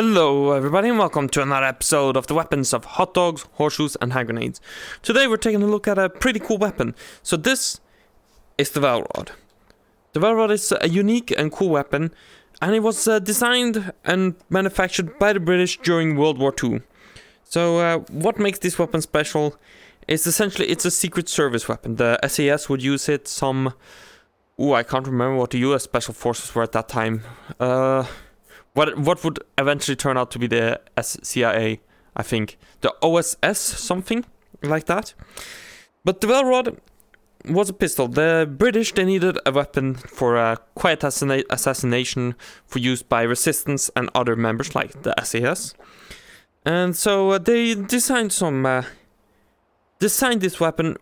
Hello everybody and welcome to another episode of the weapons of hot dogs, horseshoes and hand grenades. Today we're taking a look at a pretty cool weapon. So this is the Welrod. The Welrod is a unique and cool weapon, and it was designed and manufactured by the British during World War II. So what makes this weapon special is essentially it's a secret service weapon. The SAS would use it, I can't remember what the US Special Forces were at that time. What would eventually turn out to be the CIA, I think. The OSS, something like that. But the Welrod was a pistol. The British, they needed a weapon for a quiet assassination for use by resistance and other members like the SAS. And so they designed this weapon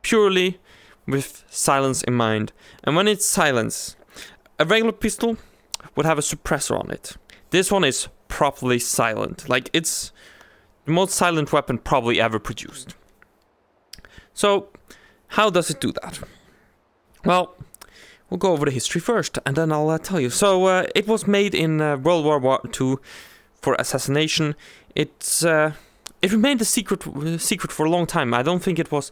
purely with silence in mind. And when it's silence, a regular pistol would have a suppressor on it. This one is properly silent. Like, it's the most silent weapon probably ever produced. So, how does it do that? Well, we'll go over the history first, and then I'll tell you. So, it was made in World War II for assassination. It remained a secret for a long time. I don't think it was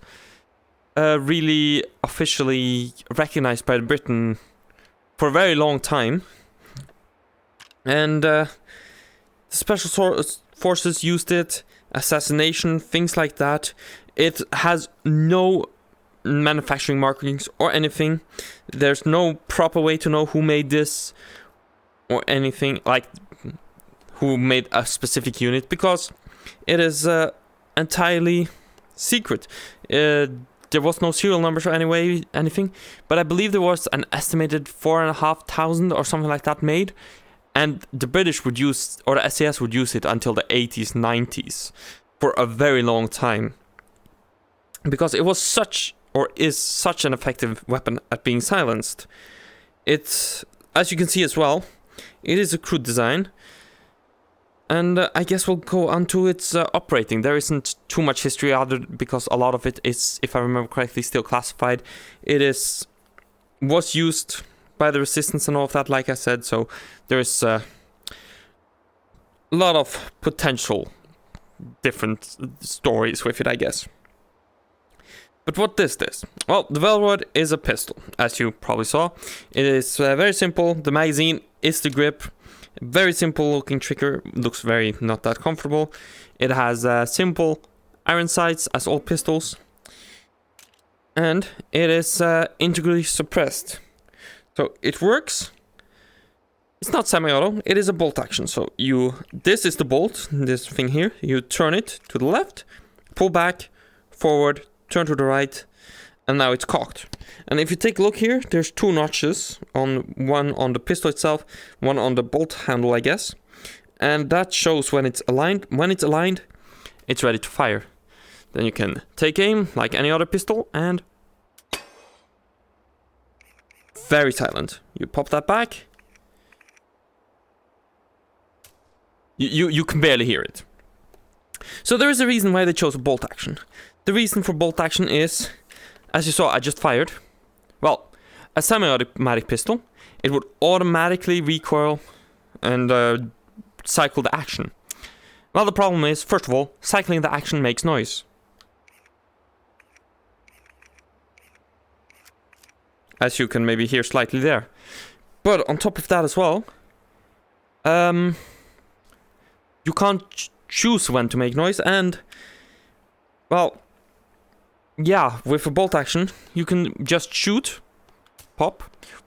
really officially recognized by Britain for a very long time. And the special forces used it, assassination, things like that. It has no manufacturing markings or anything. There's no proper way to know who made this or anything, like who made a specific unit, because it is entirely secret. There was no serial numbers or anything, but I believe there was an estimated 4,500 or something like that made. And the British would use, or the SAS would use it until the 80s, 90s, for a very long time. Because it was is such an effective weapon at being silenced. It's, as you can see as well, it is a crude design. And I guess we'll go on to its operating. There isn't too much history because a lot of it is, if I remember correctly, still classified. Was used by the resistance and all of that, like I said, so there's a lot of potential different stories with it, I guess. But what is this? Well, the Welrod is a pistol, as you probably saw. It is very simple. The magazine is the grip. Very simple looking trigger. Looks very not that comfortable. It has simple iron sights as all pistols. And it is integrally suppressed. So it works. It's not semi-auto, it is a bolt action. So this is the bolt, this thing here. You turn it to the left, pull back, forward, turn to the right, and now it's cocked. And if you take a look here, there's two notches, one on the pistol itself, one on the bolt handle, I guess. And that shows when it's aligned. When it's aligned, it's ready to fire. Then you can take aim like any other pistol and very silent. You pop that back. You can barely hear it. So there is a reason why they chose a bolt action. The reason for bolt action is, as you saw, I just fired. Well, a semi-automatic pistol, it would automatically recoil and cycle the action. Well, the problem is, first of all, cycling the action makes noise. As you can maybe hear slightly there. But on top of that as well, you can't choose when to make noise. And, well, yeah, with a bolt action, you can just shoot, pop,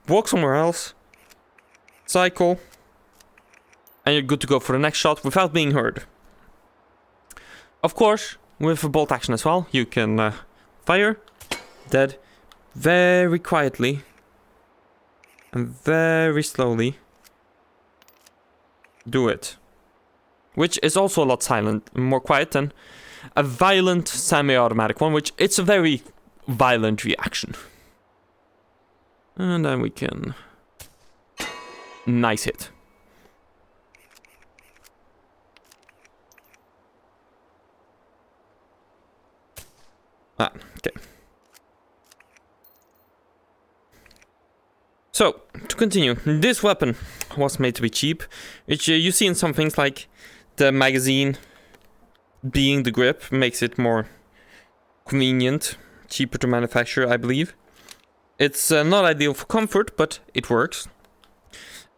walk somewhere else, cycle, and you're good to go for the next shot without being heard. Of course, with a bolt action as well, you can fire, dead, very quietly and very slowly do it, which is also a lot more quiet than a violent semi-automatic one, which it's a very violent reaction. And then we can nice hit. Okay. So, to continue, this weapon was made to be cheap, which you see in some things like the magazine being the grip makes it more convenient, cheaper to manufacture, I believe. It's not ideal for comfort, but it works.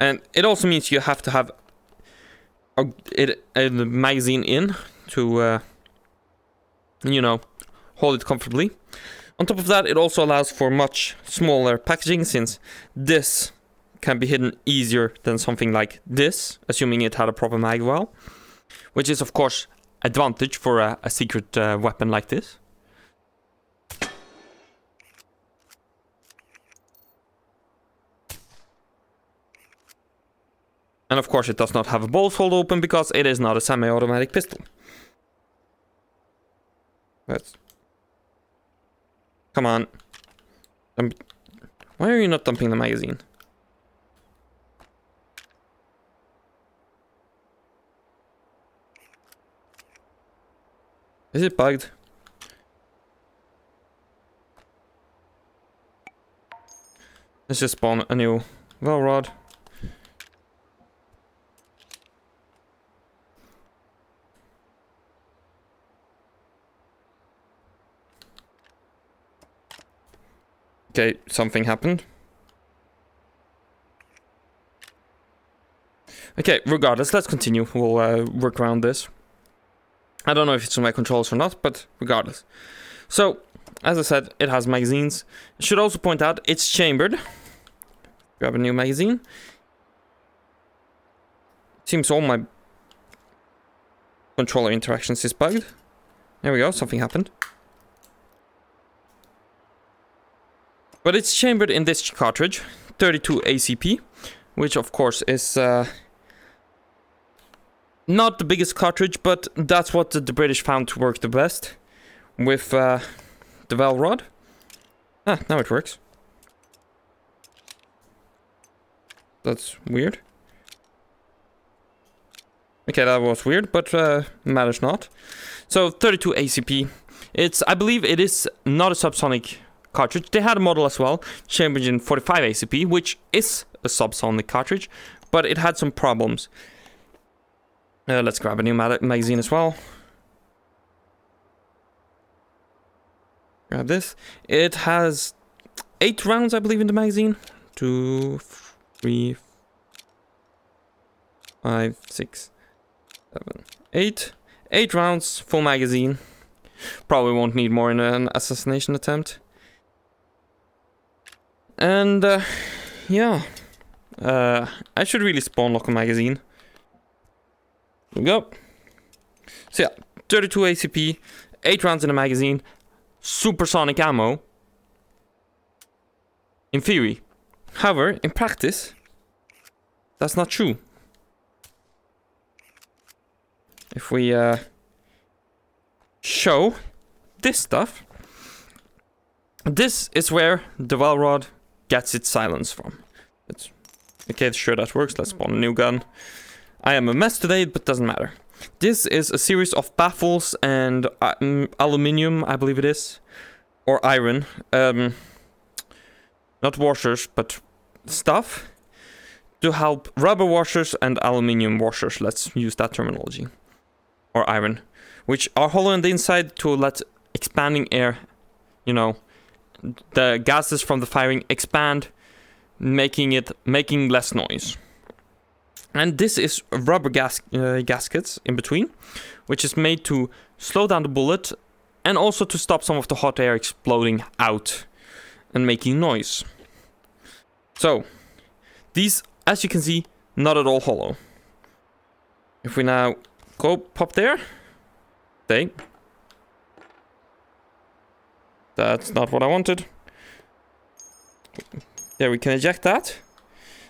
And it also means you have to have a magazine in to, hold it comfortably. On top of that, it also allows for much smaller packaging, since this can be hidden easier than something like this, assuming it had a proper mag well, which is of course advantage for a secret weapon like this. And of course it does not have a bolt hold open because it is not a semi-automatic pistol. Let's... Come on. Why are you not dumping the magazine? Is it bugged? Let's just spawn a new Welrod. Okay, something happened. Okay, regardless, let's continue. We'll work around this. I don't know if it's on my controls or not, but regardless. So, as I said, it has magazines. I should also point out, it's chambered. Grab a new magazine. Seems all my controller interactions is bugged. There we go, something happened. But it's chambered in this cartridge, 32 ACP, which of course is not the biggest cartridge, but that's what the British found to work the best with the Welrod. Ah, now it works. That's weird. Okay, that was weird, but matters not. So 32 ACP. I believe it is not a subsonic cartridge. They had a model as well, chambered in 45 ACP, which is a subsonic cartridge, but it had some problems. Let's grab a new magazine as well. Grab this. It has 8 rounds, I believe, in the magazine. 2, 3, 5, 6, 7, 8. 8 rounds, full magazine. Probably won't need more in an assassination attempt. And, yeah. I should really spawn lock a magazine. There we go. So yeah, 32 ACP, 8 rounds in a magazine, supersonic ammo. In theory. However, in practice, that's not true. If we, show this stuff, this is where the Welrod gets its silence from. Okay, sure, that works. Let's spawn a new gun. I am a mess today, but doesn't matter. This is a series of baffles and aluminium, I believe it is. Or iron. Not washers, but stuff. To help rubber washers and aluminium washers. Let's use that terminology. Or iron. Which are hollow on the inside to let expanding air, the gases from the firing expand, making less noise. And this is rubber gaskets in between, which is made to slow down the bullet and also to stop some of the hot air exploding out and making noise. So, these, as you can see, not at all hollow. If we now go pop there, that's not what I wanted. There, we can eject that.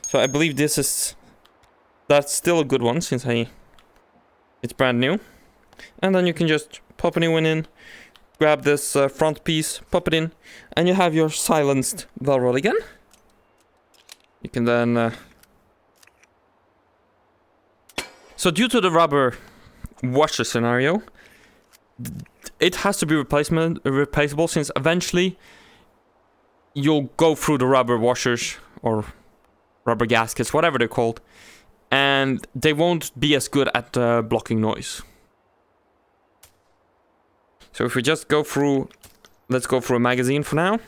So I believe that's still a good one since it's brand new. And then you can just pop a new one in, grab this front piece, pop it in, and you have your silenced Welrod again. You can then... So due to the rubber washer scenario, it has to be replaceable since eventually you'll go through the rubber washers or rubber gaskets, whatever they're called. And they won't be as good at blocking noise. So if we just go through... Let's go through a magazine for now.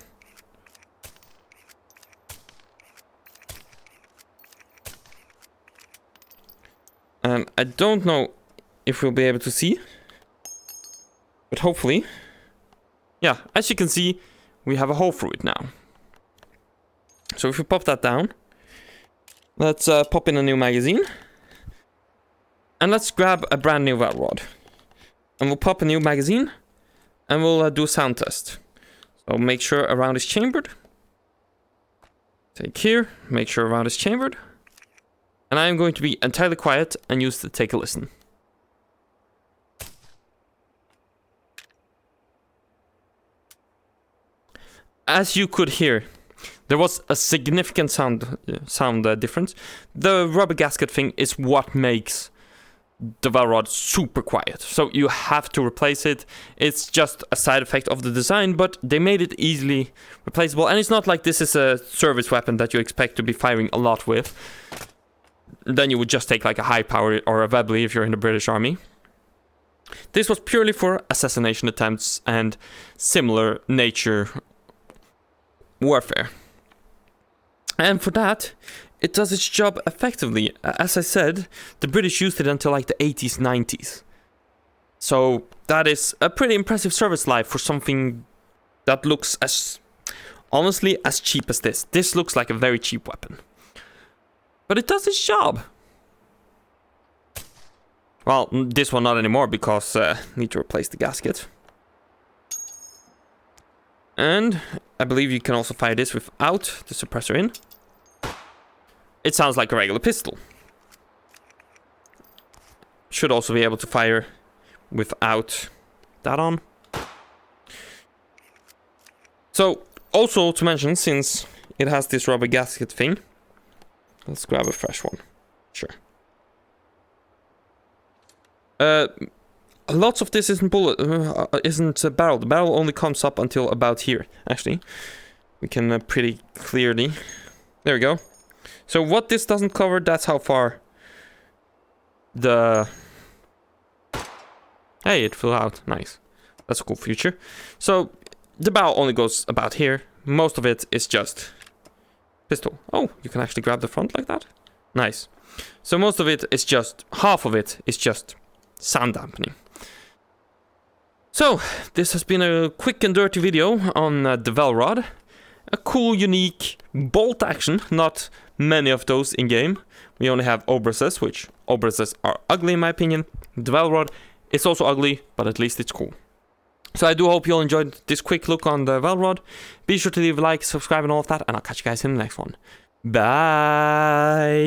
And I don't know if we'll be able to see. But hopefully. Yeah, as you can see, we have a hole through it now. So if we pop that down. Let's pop in a new magazine. And let's grab a brand new Welrod. And we'll pop a new magazine. And we'll do a sound test. So make sure a round is chambered. Take here. Make sure a round is chambered. And I am going to be entirely quiet and use the take a listen. As you could hear, there was a significant sound difference. The rubber gasket thing is what makes the Welrod super quiet. So you have to replace it. It's just a side effect of the design, but they made it easily replaceable. And it's not like this is a service weapon that you expect to be firing a lot with. Then you would just take like a high power or a Webley if you're in the British Army. This was purely for assassination attempts and similar nature warfare. And for that, it does its job effectively. As I said, the British used it until like the 80s, 90s. So that is a pretty impressive service life for something that looks as, honestly, as cheap as this. This looks like a very cheap weapon. But it does its job. Well, this one not anymore because I need to replace the gasket. And I believe you can also fire this without the suppressor in. It sounds like a regular pistol. Should also be able to fire without that on. So, also to mention, since it has this rubber gasket thing, let's grab a fresh one. Sure. Lots of this isn't isn't a barrel. The barrel only comes up until about here. Actually, we can pretty clearly. There we go. So what this doesn't cover, that's how far the... Hey, it flew out. Nice. That's a cool feature. So the barrel only goes about here. Most of it is just pistol. Oh, you can actually grab the front like that. Nice. So most of it is just, half of it is just sound dampening. So this has been a quick and dirty video on the Welrod. A cool, unique bolt action. Not many of those in game. We only have Obrases, which Obrases are ugly in my opinion. The Welrod is also ugly, but at least it's cool. So I do hope you all enjoyed this quick look on the Welrod. Be sure to leave a like, subscribe and all of that, and I'll catch you guys in the next one. Bye!